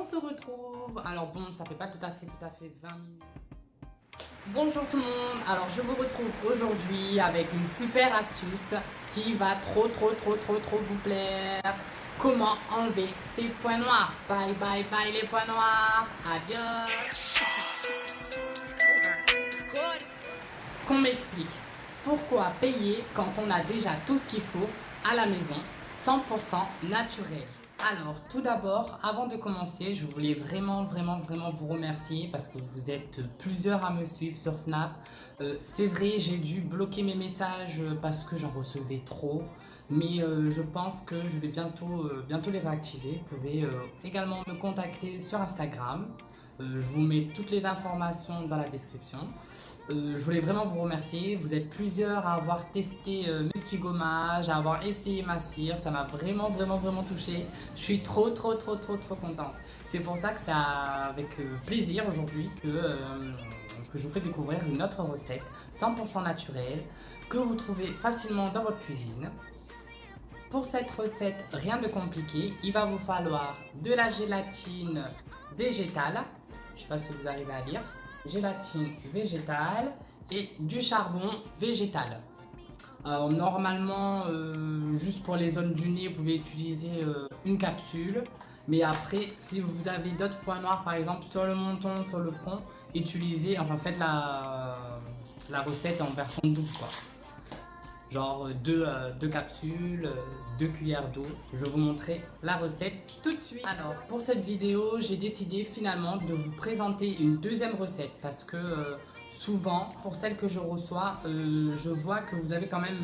se retrouve. Alors bon, ça fait pas tout à fait 20 minutes. Bonjour tout le monde. Alors je vous retrouve aujourd'hui avec une super astuce qui va trop vous plaire. Comment enlever ces points noirs. Bye bye bye les points noirs. Adios. Qu'on m'explique pourquoi payer quand on a déjà tout ce qu'il faut à la maison, 100% naturel. Alors tout d'abord, avant de commencer, je voulais vraiment vous remercier parce que vous êtes plusieurs à me suivre sur Snap. C'est vrai, j'ai dû bloquer mes messages parce que j'en recevais trop. Mais je pense que je vais bientôt les réactiver. Vous pouvez également me contacter sur Instagram. Je vous mets toutes les informations dans la description. Je voulais vraiment vous remercier. Vous êtes plusieurs à avoir testé mes petits gommages, à avoir essayé ma cire. Ça m'a vraiment touché. Je suis trop contente. C'est pour ça que c'est avec plaisir aujourd'hui que je vous fais découvrir une autre recette 100% naturelle que vous trouvez facilement dans votre cuisine. Pour cette recette, rien de compliqué. Il va vous falloir de la gélatine végétale. Je ne sais pas si vous arrivez à lire. Gélatine végétale et du charbon végétal. Alors normalement, juste pour les zones du nez, vous pouvez utiliser une capsule. Mais après, si vous avez d'autres points noirs, par exemple sur le menton, sur le front, utilisez, enfin faites la recette en version douce quoi. Genre deux capsules, 2 cuillères d'eau. Je vais vous montrer la recette tout de suite. Alors pour cette vidéo, j'ai décidé finalement de vous présenter une deuxième recette parce que souvent, pour celles que je reçois, je vois que vous avez quand même,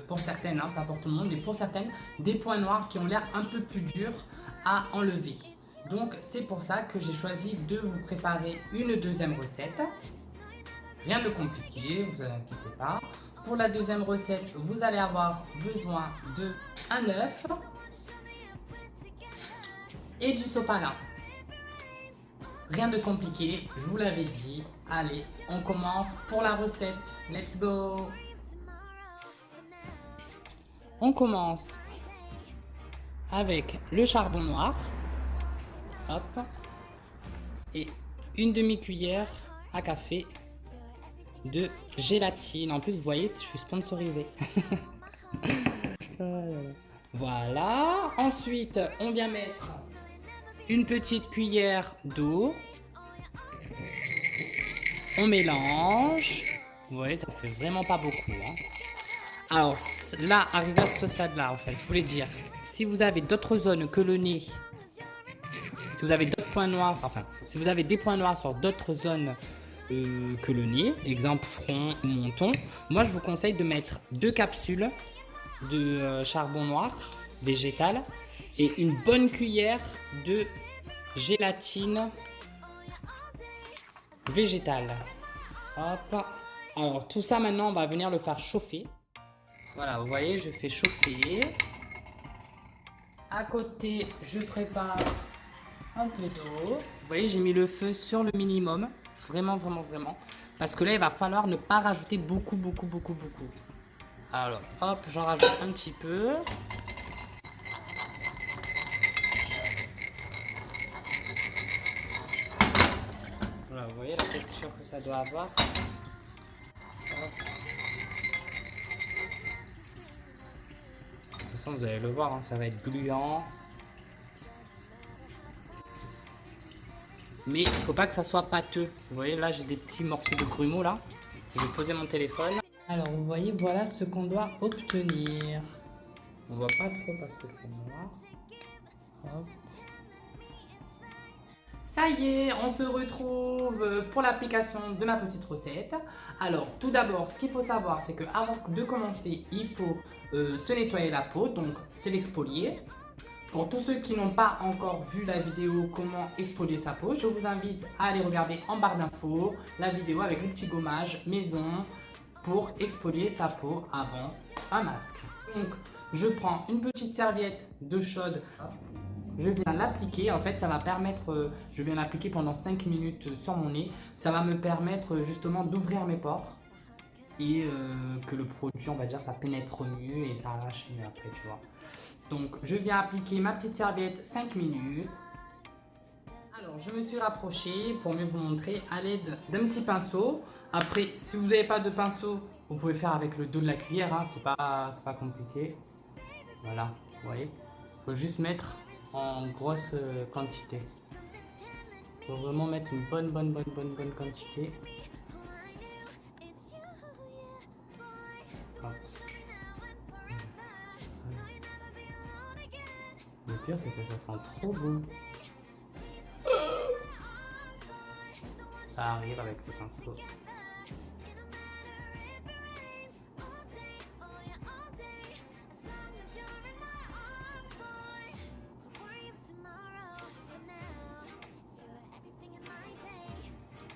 pour certaines, hein, pas pour tout le monde, mais pour certaines, des points noirs qui ont l'air un peu plus durs à enlever. Donc c'est pour ça que j'ai choisi de vous préparer une deuxième recette. Rien de compliqué, vous inquiétez pas. Pour la deuxième recette, vous allez avoir besoin d'un œuf et du sopalin. Rien de compliqué, je vous l'avais dit. Allez, on commence pour la recette. Let's go! On commence avec le charbon noir. Hop. Et une demi-cuillère à café de gélatine. En plus, vous voyez, je suis sponsorisé. Voilà. Ensuite, on vient mettre une petite cuillère d'eau. On mélange. Vous voyez, ça fait vraiment pas beaucoup. Hein. Alors là, arrivé à ce stade-là, en fait, je voulais dire, si vous avez d'autres zones que le nez, si vous avez d'autres points noirs, enfin, si vous avez des points noirs sur d'autres zones que le nez, exemple front ou menton, moi je vous conseille de mettre 2 capsules de charbon noir végétal et une bonne cuillère de gélatine végétale. Hop. Alors tout ça maintenant on va venir le faire chauffer. Voilà, vous voyez, je fais chauffer. À côté, je prépare un peu d'eau. Vous voyez, j'ai mis le feu sur le minimum. Vraiment. Parce que là, il va falloir ne pas rajouter beaucoup. Alors, hop, j'en rajoute un petit peu. Voilà, vous voyez la texture que ça doit avoir. Hop. De toute façon, vous allez le voir, hein, ça va être gluant. Mais il ne faut pas que ça soit pâteux. Vous voyez, là, j'ai des petits morceaux de grumeaux, là. Je vais poser mon téléphone. Alors, vous voyez, voilà ce qu'on doit obtenir. On voit pas trop parce que c'est noir. Hop. Ça y est, on se retrouve pour l'application de ma petite recette. Alors, tout d'abord, ce qu'il faut savoir, c'est qu'avant de commencer, il faut se nettoyer la peau, donc se l'exfolier. Pour tous ceux qui n'ont pas encore vu la vidéo comment exfolier sa peau, je vous invite à aller regarder en barre d'infos la vidéo avec le petit gommage maison pour exfolier sa peau avant un masque. Donc, je prends une petite serviette d'eau chaude, je viens l'appliquer. En fait, ça va permettre, je viens l'appliquer pendant 5 minutes sur mon nez. Ça va me permettre justement d'ouvrir mes pores et que le produit, on va dire, ça pénètre mieux et ça arrache mieux après, tu vois. Donc, je viens appliquer ma petite serviette 5 minutes. Alors, je me suis rapprochée pour mieux vous montrer à l'aide d'un petit pinceau. Après, si vous n'avez pas de pinceau, vous pouvez faire avec le dos de la cuillère, hein, c'est pas compliqué. Voilà, vous voyez. Il faut juste mettre en grosse quantité. Il faut vraiment mettre une bonne quantité. Hop. Le pire, c'est que ça sent trop bon. Ça arrive avec le pinceau.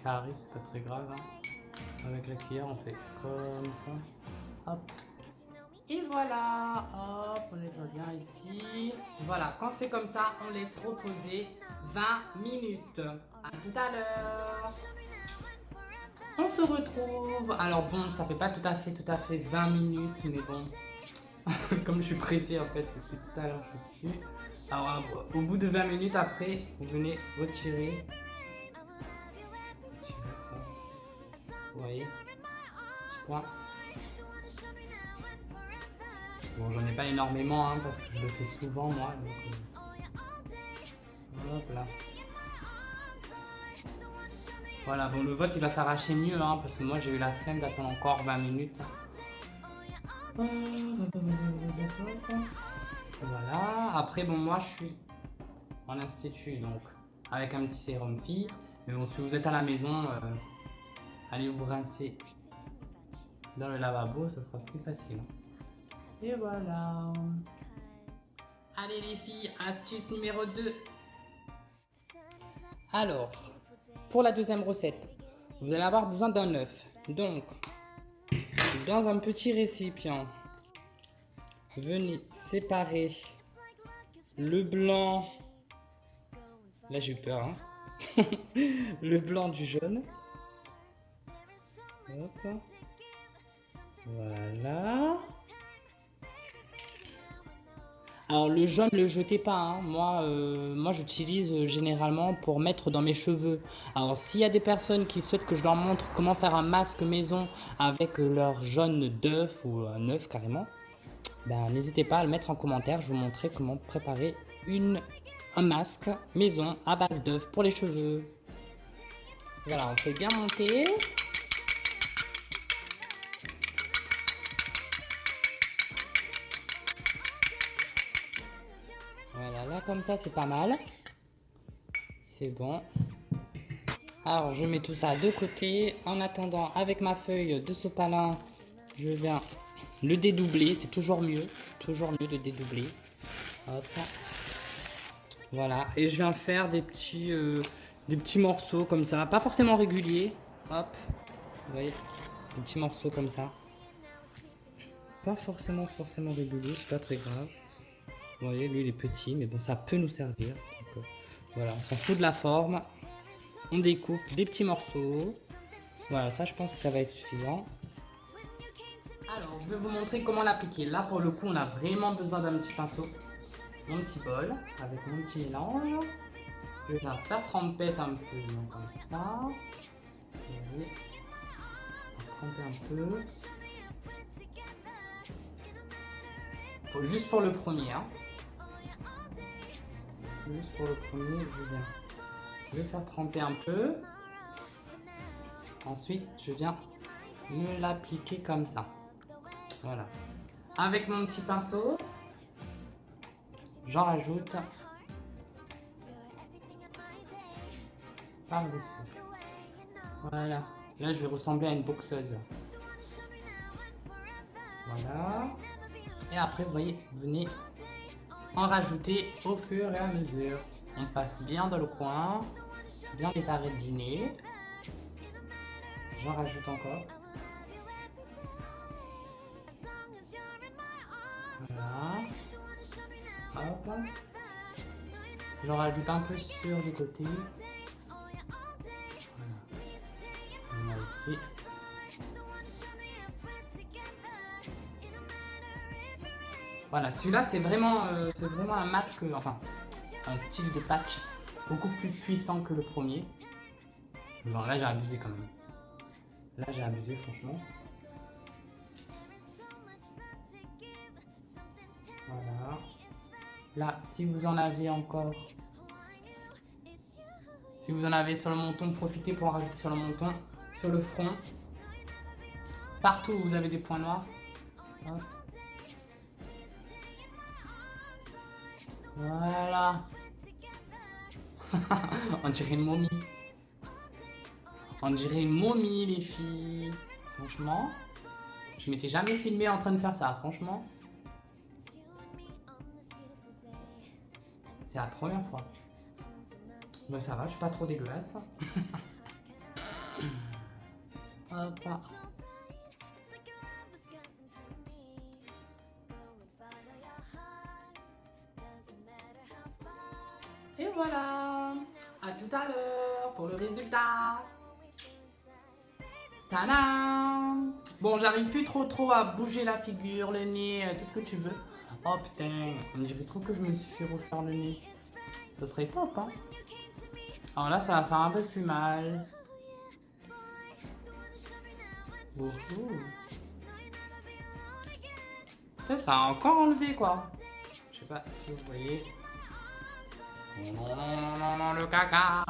Ça arrive, c'est pas très grave. Hein. Avec la cuillère, on fait comme ça. Hop. Et voilà. Hop, on nettoie bien ici. Voilà, quand c'est comme ça, on laisse reposer 20 minutes. À tout à l'heure. On se retrouve. Alors bon, ça fait pas tout à fait 20 minutes, mais bon. Comme je suis pressée en fait, depuis tout à l'heure, je suis dessus. Alors, au bout de 20 minutes après, vous venez retirer. Vous voyez, petit point. Bon, j'en ai pas énormément hein, parce que je le fais souvent moi. Donc, hop là. Voilà, bon, le vote il va s'arracher mieux hein, parce que moi j'ai eu la flemme d'attendre encore 20 minutes. Voilà, après bon, moi je suis en institut donc avec un petit sérum fille. Mais bon, si vous êtes à la maison, allez vous rincer dans le lavabo, ça sera plus facile. Et voilà. Allez les filles, astuce numéro 2. Alors, pour la deuxième recette, vous allez avoir besoin d'un œuf. Donc, dans un petit récipient, venez séparer le blanc. Là j'ai eu peur, hein. Le blanc du jaune. Hop. Voilà. Alors le jaune, ne le jetez pas, hein. Moi j'utilise généralement pour mettre dans mes cheveux. Alors s'il y a des personnes qui souhaitent que je leur montre comment faire un masque maison avec leur jaune d'œuf ou un œuf carrément, ben, n'hésitez pas à le mettre en commentaire. Je vous montrerai comment préparer un masque maison à base d'œuf pour les cheveux. Voilà, on fait bien monter. Voilà, là comme ça c'est pas mal. C'est bon. Alors je mets tout ça de côté. En attendant, avec ma feuille de sopalin, je viens le dédoubler. C'est toujours mieux de dédoubler. Hop. Voilà, et je viens faire des petits morceaux comme ça, pas forcément réguliers. Hop, vous voyez, des petits morceaux comme ça. Pas forcément réguliers, c'est pas très grave. Vous voyez, lui il est petit, mais bon, ça peut nous servir. Donc, voilà, on s'en fout de la forme. On découpe des petits morceaux. Voilà, ça je pense que ça va être suffisant. Alors, je vais vous montrer comment l'appliquer. Là, pour le coup, on a vraiment besoin d'un petit pinceau. Mon petit bol avec mon petit mélange. Je vais faire tremper un peu donc comme ça. Et tremper un peu. Juste pour le premier. Hein. Juste pour le premier, je vais faire tremper un peu. Ensuite, je viens me l'appliquer comme ça. Voilà. Avec mon petit pinceau. J'en rajoute par-dessus. Voilà. Là, je vais ressembler à une boxeuse. Voilà. Et après, vous voyez, venez en rajouter au fur et à mesure. On passe bien dans le coin, bien les arêtes du nez. J'en rajoute encore. Voilà. Hop. J'en rajoute un peu sur les côtés. Voilà. On a ici. Voilà, celui-là c'est vraiment un masque, enfin un style de patch beaucoup plus puissant que le premier. Bon, là j'ai abusé quand même. Là j'ai abusé franchement. Voilà. Là, si vous en avez encore, si vous en avez sur le menton, profitez pour en rajouter sur le menton, sur le front. Partout où vous avez des points noirs. Hop. Voilà. On dirait une momie. On dirait une momie, les filles. Franchement, je m'étais jamais filmé en train de faire ça, franchement. C'est la première fois. Bon, ça va, je suis pas trop dégueulasse. Hop. Et voilà. À tout à l'heure pour le résultat. Tadam! Bon, j'arrive plus trop à bouger la figure, le nez, tout ce que tu veux. Oh putain, on dirait trop que je me suis fait refaire le nez. Ce serait top, hein? Alors là, ça va faire un peu plus mal. Ça a encore enlevé, quoi. Je sais pas si vous voyez. Non, le caca.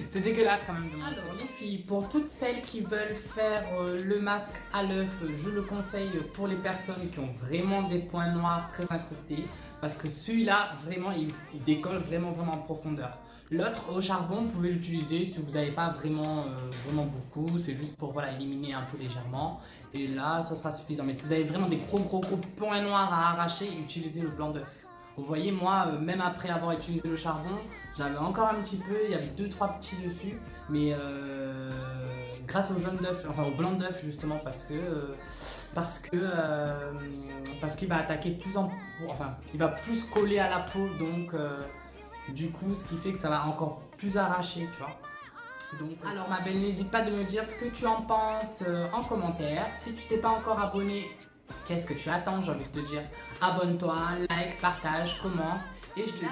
C'est dégueulasse quand même de montrer. Alors les filles, pour toutes celles qui veulent faire le masque à l'œuf, je le conseille pour les personnes qui ont vraiment des points noirs très incrustés. Parce que celui-là, vraiment, il décolle vraiment en profondeur. L'autre au charbon, vous pouvez l'utiliser si vous n'avez pas vraiment beaucoup. C'est juste pour voilà, éliminer un peu légèrement. Et là, ça sera suffisant. Mais si vous avez vraiment des gros points noirs à arracher, utilisez le blanc d'œuf. Vous voyez, moi, même après avoir utilisé le charbon, j'avais encore un petit peu, il y avait 2-3 petits dessus, mais grâce au jaune d'œuf, enfin au blanc d'œuf justement, parce qu'il va attaquer il va plus coller à la peau, donc du coup, ce qui fait que ça va encore plus arracher, tu vois. Donc, alors ma belle, n'hésite pas de me dire ce que tu en penses en commentaire. Si tu t'es pas encore abonné, qu'est-ce que tu attends? J'ai envie de te dire, abonne-toi, like, partage, commente. Et je te dis